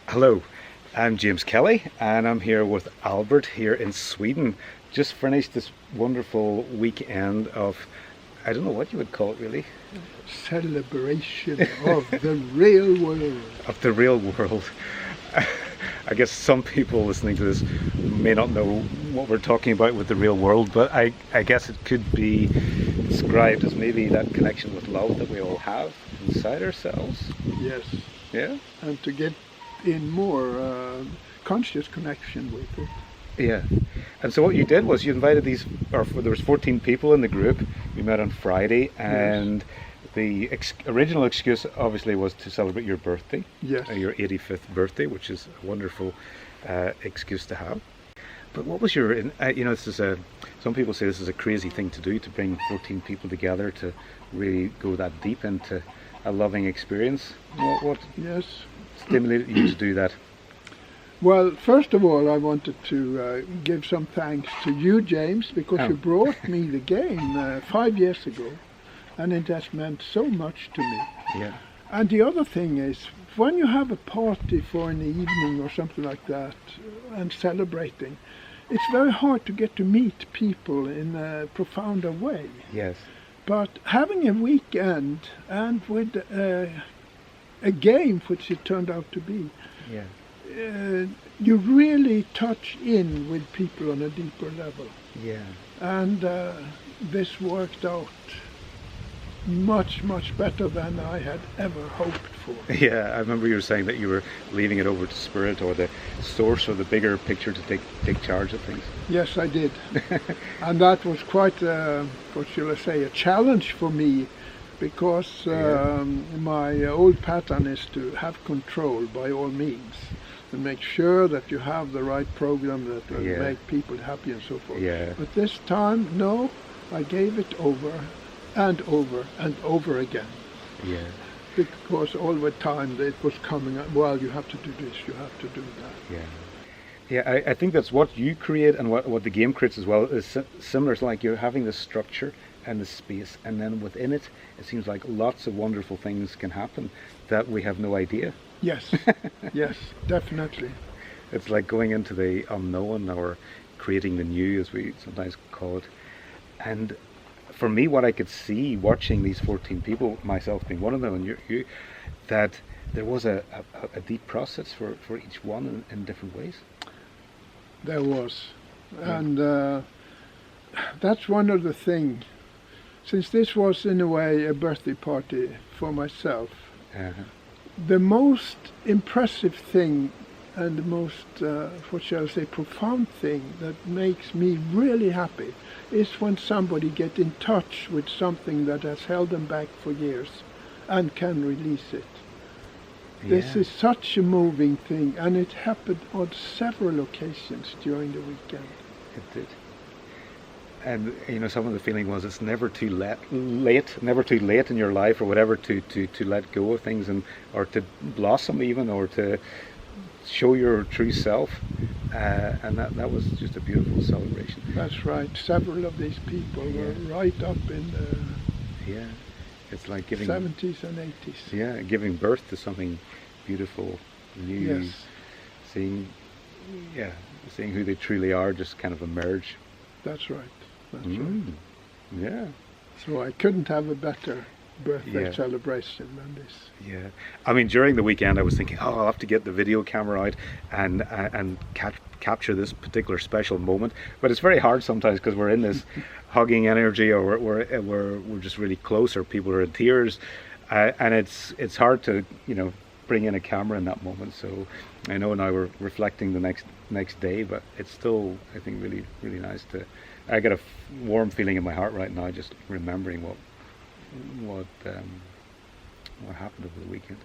Hello, I'm James Kelly and I'm here with Albert here in Sweden. Just finished this wonderful weekend of, I don't know what you would call it really, Celebration of the real world. of the real world. I guess some people listening to this may not know what we're talking about with the real world, but I guess it could be described as maybe that connection with love that we all have inside ourselves. Yes, Yeah? and to get in more conscious connection with it. Yeah. And so what you did was you invited there was 14 people in the group. We met on Friday, and the original excuse obviously was to celebrate your birthday, Yes. your 85th birthday, which is a wonderful excuse to have. But what was your, this is some people say this is a crazy thing to do, to bring 14 people together to really go that deep into a loving experience. What Yes. stimulated you to do that? Well, first of all, I wanted to give some thanks to you, James, because Oh. you brought me the game 5 years ago, and it has meant so much to me. Yeah. And the other thing is, when you have a party for an evening or something like that, and celebrating, it's very hard to get to meet people in a profounder way. Yes. But having a weekend and with a game, which it turned out to be, Yeah. you really touch in with people on a deeper level. Yeah. And this worked out much, much better than I had ever hoped for. Yeah, I remember you were saying that you were leaving it over to Spirit or the source or the bigger picture to take charge of things. Yes, I did. And that was quite, what shall I say, a challenge for me, because my old pattern is to have control by all means and make sure that you have the right program that will make people happy and so forth. Yeah. But this time, no, I gave it over and over and over again. Yeah. Because all the time it was coming up, well, you have to do this, you have to do that. Yeah. Yeah, I think that's what you create and what the game creates as well is similar. It's like you're having the structure and the space, and then within it, it seems like lots of wonderful things can happen that we have no idea. Yes, yes, definitely. It's like going into the unknown or creating the new, as we sometimes call it. And for me, what I could see watching these 14 people, myself being one of them, and you that there was a deep process for each one in different ways. There was. And that's one of the things. Since this was in a way a birthday party for myself, the most impressive thing and the most, what shall I say, profound thing that makes me really happy is when somebody gets in touch with something that has held them back for years and can release it. This is such a moving thing, and it happened on several occasions during the weekend. It did. And some of the feeling was it's never too never too late in your life or whatever to let go of things or to blossom even or to show your true self. And that was just a beautiful celebration. That's right. Several of these people were right up in the It's like giving 70s and 80s. Yeah, giving birth to something beautiful, new. Yes. Seeing who they truly are just kind of emerge. That's right. That's right. Yeah. So I couldn't have a better birthday celebration than this. Yeah. I mean, during the weekend, I was thinking, I'll have to get the video camera out and capture this particular special moment. But it's very hard sometimes because we're in this hugging energy, or we're just really close, or people are in tears, and it's hard to bring in a camera in that moment. So I know now we're reflecting the next day, but it's still, I think, really really nice to. I get a warm feeling in my heart right now just remembering what happened over the weekend.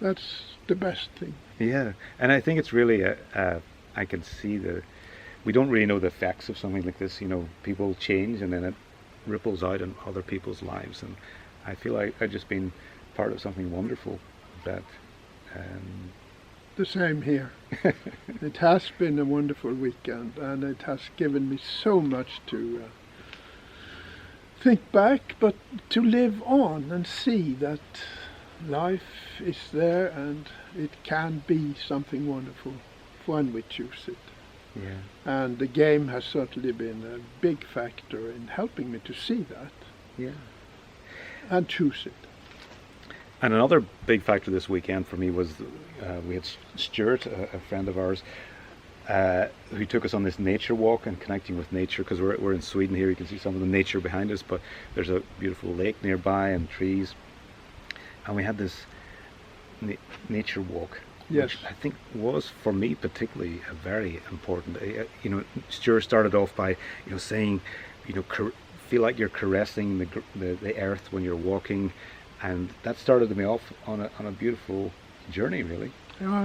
That's the best thing. Yeah, and I think it's really I can see we don't really know the effects of something like this. People change and then it ripples out in other people's lives, and I feel like I've just been part of something wonderful that. The same here. It has been a wonderful weekend, and it has given me so much to think back, but to live on and see that life is there and it can be something wonderful when we choose it. Yeah. And the game has certainly been a big factor in helping me to see that Yeah. and choose it. And another big factor this weekend for me was we had Stuart, a friend of ours, who took us on this nature walk and connecting with nature, because we're in Sweden here. You can see some of the nature behind us, but there's a beautiful lake nearby and trees. And we had this nature walk, Yes. which I think was for me particularly a very important. Stuart started off by saying, feel like you're caressing the earth when you're walking, and that started me off on a beautiful journey, really.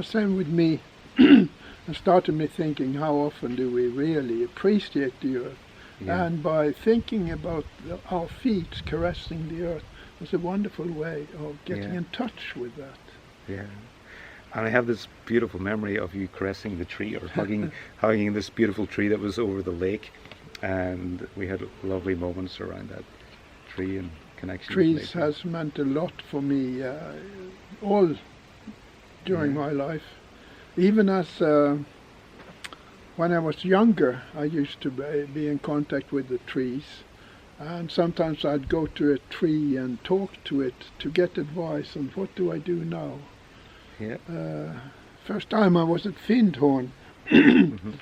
Same with me. It started me thinking, how often do we really appreciate the earth? Yeah. And by thinking about our feet caressing the earth was a wonderful way of getting Yeah. in touch with that. Yeah. And I have this beautiful memory of you caressing the tree or hugging this beautiful tree that was over the lake, and we had lovely moments around that tree and connection. with Trees nature. has meant a lot for me all during Yeah. my life. Even as when I was younger, I used to be in contact with the trees, and sometimes I'd go to a tree and talk to it to get advice on what do I do now. Yeah. First time I was at Findhorn, Mhm.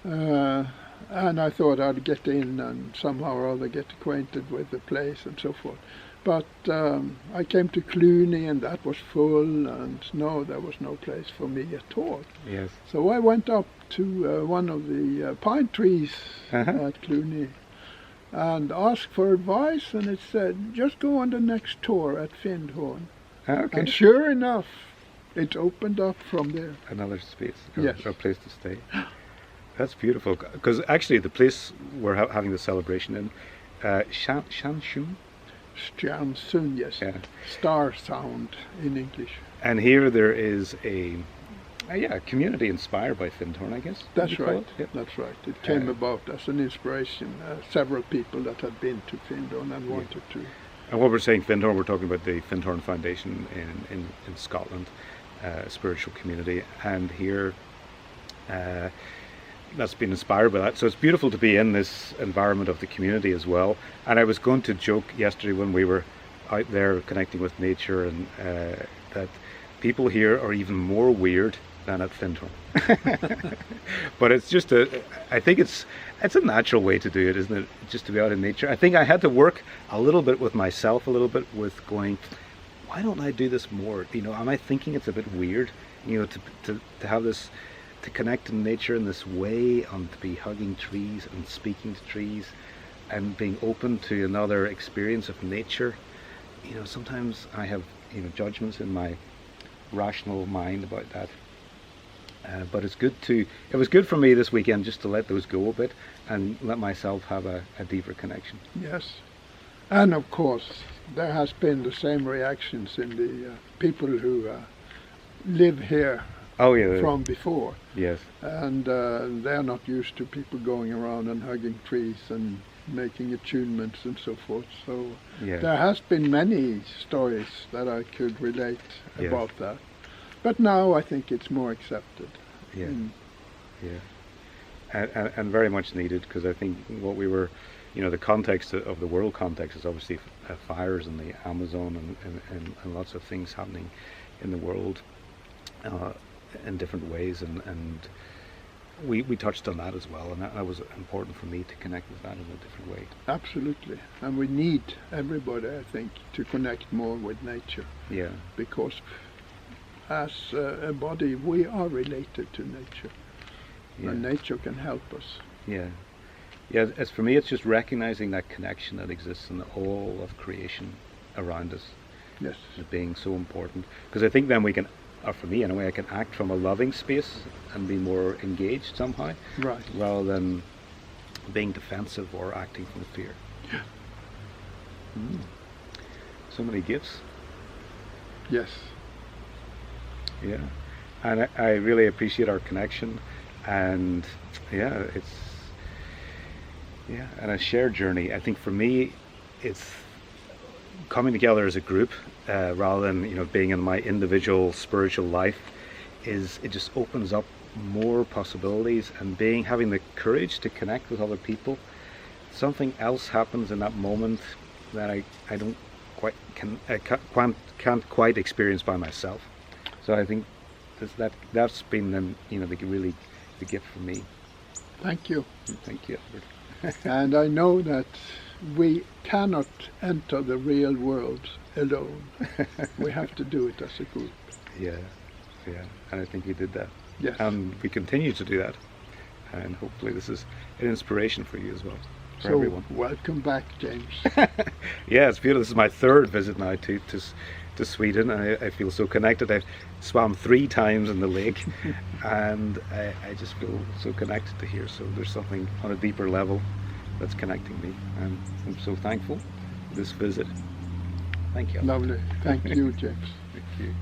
and I thought I'd get in and somehow or other get acquainted with the place and so forth. But I came to Cluny and that was full, and no, there was no place for me at all. Yes. So I went up to one of the pine trees Uh-huh. at Cluny and asked for advice, and it said, just go on the next tour at Findhorn. Okay. And sure enough, it opened up from there. Another space, or, Yes. or place to stay. That's beautiful, because actually the place we're having the celebration in, Shanshun, Stjärnsund, yes. yeah. Star sound in English. And here there is a community inspired by Findhorn, I guess. That's you'd call right. it? Yeah. That's right. It came Uh, about as an inspiration. Several people that had been to Findhorn and wanted to. And what we're saying, Findhorn, we're talking about the Findhorn Foundation in Scotland, a spiritual community, and here that's been inspired by that. So it's beautiful to be in this environment of the community as well. And I was going to joke yesterday when we were out there connecting with nature, and that people here are even more weird than at Findhorn. But it's just I think it's a natural way to do it, isn't it? Just to be out in nature. I think I had to work a little bit with myself, a little bit with going, why don't I do this more? Am I thinking it's a bit weird? To have this, to connect in nature in this way, and to be hugging trees and speaking to trees and being open to another experience of nature. Sometimes I have judgments in my rational mind about that. But it was good for me this weekend just to let those go a bit and let myself have a deeper connection. Yes. And of course, there has been the same reactions in the people who live here Oh yeah. from before. Yes. And they're not used to people going around and hugging trees and making attunements and so forth. So Yeah. there has been many stories that I could relate Yes. about that. But now I think it's more accepted. Yeah. Mm. Yeah. And very much needed, because I think what we were, the context of the world context is obviously fires in the Amazon and lots of things happening in the world in different ways, and we touched on that as well, and that was important for me to connect with that in a different way. Absolutely. And we need everybody, I think, to connect more with nature, Yeah. because as a body we are related to nature, Yeah. and nature can help us. Yeah. Yeah, as for me, it's just recognizing that connection that exists in all of creation around us Yes. as being so important. Because I think then we can, or for me anyway, I can act from a loving space and be more engaged somehow, Right. rather than being defensive or acting from fear. Yeah. So many gifts. Yes. Yeah. And I really appreciate our connection, and and a shared journey. I think for me, it's coming together as a group rather than being in my individual spiritual life it just opens up more possibilities, and having the courage to connect with other people. Something else happens in that moment that I don't quite can't quite experience by myself. So I think that's been the gift for me. Thank you. Thank you, Edward. And I know that we cannot enter the real world alone. We have to do it as a group. Yeah, and I think we did that. Yes. And we continue to do that. And hopefully this is an inspiration for you as well, for So everyone. welcome back, James. Yeah, it's beautiful. This is my third visit now to Sweden. I feel so connected. I've swam 3 times in the lake, and I just feel so connected to here. So there's something on a deeper level that's connecting me, and I'm so thankful for this visit. Thank you. Lovely. Thank you, James. Thank you.